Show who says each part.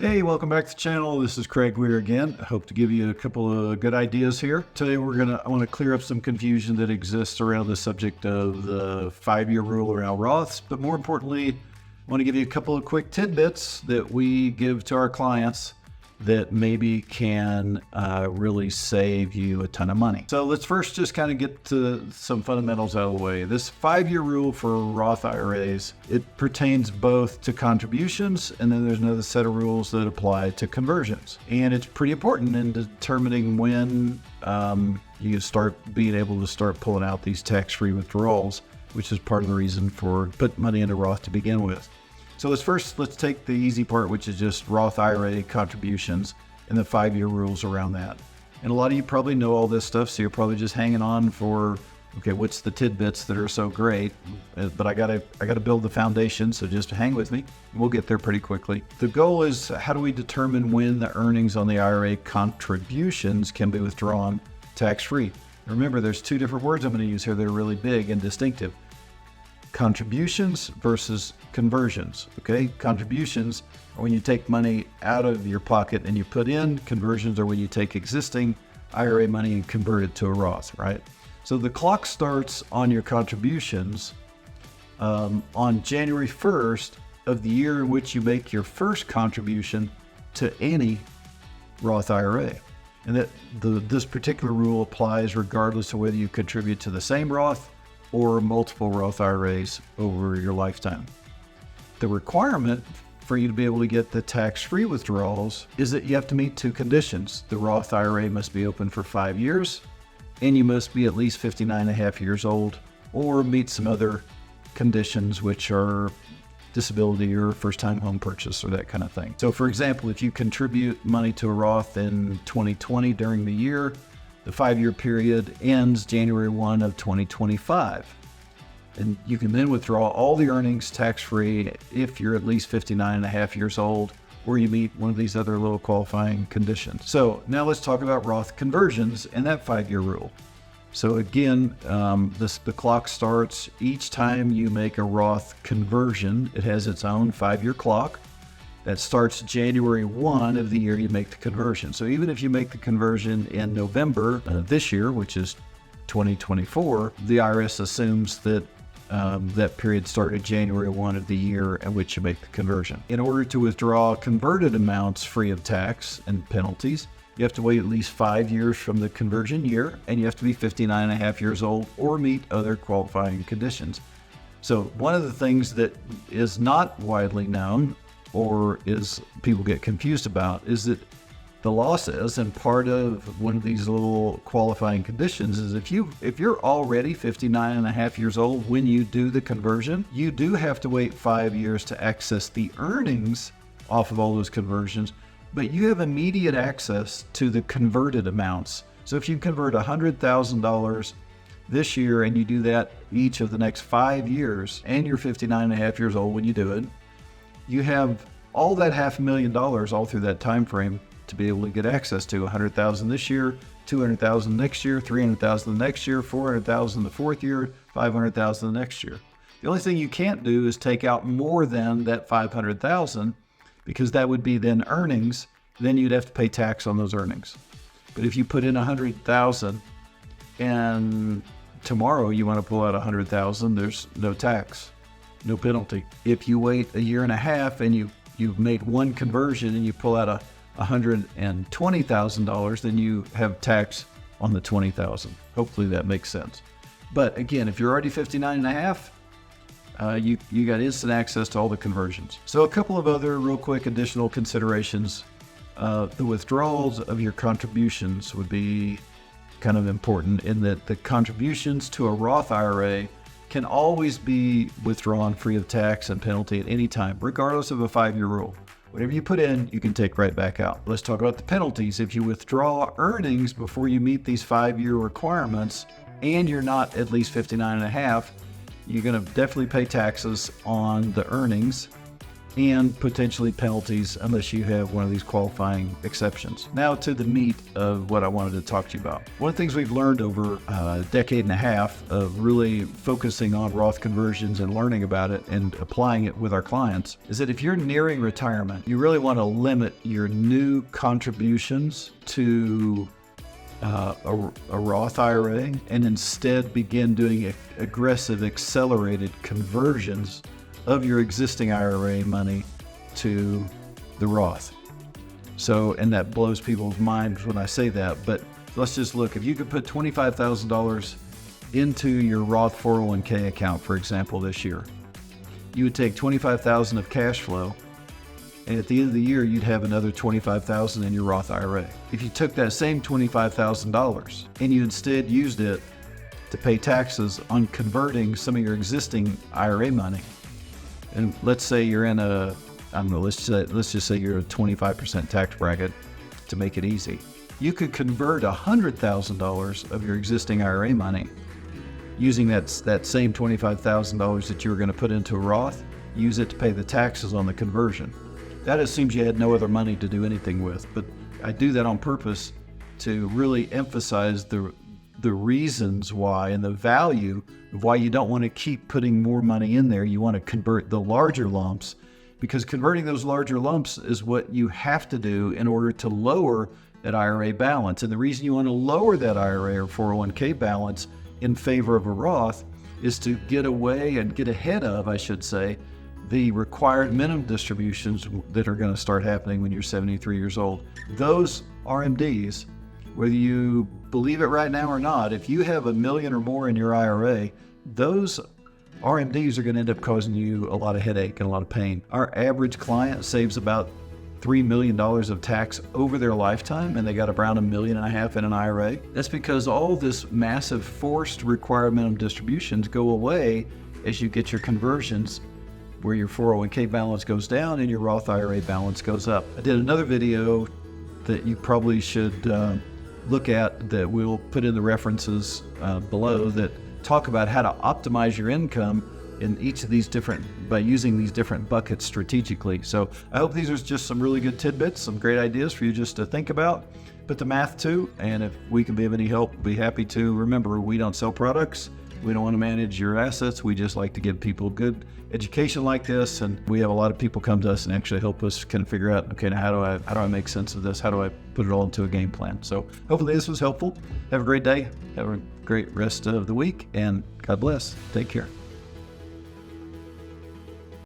Speaker 1: Hey, welcome back to the channel. This is Craig Weir again. I hope to give you a couple of good ideas here. Today I want to clear up some confusion that exists around the subject of the 5-year rule around Roths, but more importantly, I want to give you a couple of quick tidbits that we give to our clients that maybe can really save you a ton of money. So let's first just kind of get to some fundamentals out of the way. This 5-year rule for Roth IRAs, it pertains both to contributions, and then there's another set of rules that apply to conversions. And it's pretty important in determining when you start being able to start pulling out these tax-free withdrawals, which is part of the reason for putting money into Roth to begin with. So let's take the easy part, which is just Roth IRA contributions and the 5-year rules around that. And a lot of you probably know all this stuff, so you're probably just hanging on for, okay, what's the tidbits that are so great? But I gotta build the foundation, so just hang with me. We'll get there pretty quickly. The goal is, how do we determine when the earnings on the IRA contributions can be withdrawn tax-free? Remember, there's two different words I'm going to use here that are really big and distinctive. Contributions versus conversions. Okay, contributions are when you take money out of your pocket and you put in. Conversions are when you take existing IRA money and convert it to a Roth, right? So the clock starts on your contributions on January 1st of the year in which you make your first contribution to any Roth IRA. And that this particular rule applies regardless of whether you contribute to the same Roth or multiple Roth IRAs over your lifetime. The requirement for you to be able to get the tax-free withdrawals is that you have to meet two conditions. The Roth IRA must be open for 5 years, and you must be at least 59.5 years old, or meet some other conditions, which are disability or first-time home purchase or that kind of thing. So for example, if you contribute money to a Roth in 2020 during the year, the 5-year period ends January 1 of 2025. And you can then withdraw all the earnings tax-free if you're at least 59.5 years old, or you meet one of these other little qualifying conditions. So now let's talk about Roth conversions and that 5-year rule. So again, the clock starts each time you make a Roth conversion. It has its own 5-year clock. That starts January 1 of the year you make the conversion. So even if you make the conversion in November this year, which is 2024, the IRS assumes that that period started January 1 of the year at which you make the conversion. In order to withdraw converted amounts free of tax and penalties, you have to wait at least 5 years from the conversion year, and you have to be 59.5 years old or meet other qualifying conditions. So one of the things that is not widely known, or is people get confused about, is that the law says, and part of one of these little qualifying conditions is if you're already 59.5 years old when you do the conversion, you do have to wait 5 years to access the earnings off of all those conversions, but you have immediate access to the converted amounts. So if you convert $100,000 this year and you do that each of the next 5 years, and you're 59.5 years old when you do it, you have all that $500,000 all through that time frame to be able to get access to. $100,000 this year, $200,000 next year, $300,000 the next year, $400,000 the fourth year, $500,000 the next year. The only thing you can't do is take out more than that $500,000, because that would be then earnings. Then you'd have to pay tax on those earnings. But if you put in $100,000 and tomorrow you want to pull out $100,000, there's no tax. No penalty. If you wait a year and a half and you've made one conversion and you pull out $120,000, then you have tax on the $20,000. Hopefully that makes sense. But again, if you're already 59.5, you got instant access to all the conversions. So a couple of other real quick additional considerations. The withdrawals of your contributions would be kind of important in that the contributions to a Roth IRA can always be withdrawn free of tax and penalty at any time, regardless of a 5-year rule. Whatever you put in, you can take right back out. Let's talk about the penalties. If you withdraw earnings before you meet these 5-year requirements, and you're not at least 59.5, you're going to definitely pay taxes on the earnings. and potentially penalties unless you have one of these qualifying exceptions. Now to the meat of what I wanted to talk to you about. One of the things we've learned over a decade and a half of really focusing on Roth conversions and learning about it and applying it with our clients is that if you're nearing retirement, you really want to limit your new contributions to a Roth IRA and instead begin doing aggressive, accelerated conversions of your existing IRA money to the Roth. So, and that blows people's minds when I say that, but let's just look. If you could put $25,000 into your Roth 401k account, for example, this year, you would take $25,000 of cash flow, and at the end of the year, you'd have another $25,000 in your Roth IRA. If you took that same $25,000 and you instead used it to pay taxes on converting some of your existing IRA money, and let's say you're in a, I don't know, let's just say you're a 25% tax bracket to make it easy. You could convert $100,000 of your existing IRA money using that same $25,000 that you were going to put into a Roth, use it to pay the taxes on the conversion. That assumes you had no other money to do anything with, but I do that on purpose to really emphasize the reasons why and the value of why you don't want to keep putting more money in there. You want to convert the larger lumps, because converting those larger lumps is what you have to do in order to lower that IRA balance. And the reason you want to lower that IRA or 401k balance in favor of a Roth is to get away and get ahead of, I should say, the required minimum distributions that are going to start happening when you're 73 years old. Those RMDs, whether you believe it right now or not, if you have $1 million or more in your IRA, those RMDs are going to end up causing you a lot of headache and a lot of pain. Our average client saves about $3 million of tax over their lifetime, and they got around $1.5 million in an IRA. That's because all this massive forced required minimum distributions go away as you get your conversions, where your 401k balance goes down and your Roth IRA balance goes up. I did another video that you probably should look at that we'll put in the references below that talk about how to optimize your income in each of these different, by using these different buckets strategically. So I hope these are just some really good tidbits, some great ideas for you just to think about, put the math to, and if we can be of any help, we'll be happy to. Remember, we don't sell products. We don't want to manage your assets. We just like to give people good education like this, and we have a lot of people come to us and actually help us kind of figure out, okay, now how do I make sense of this? How do I put it all into a game plan? So hopefully this was helpful. Have a great day. Have a great rest of the week, and God bless. Take care.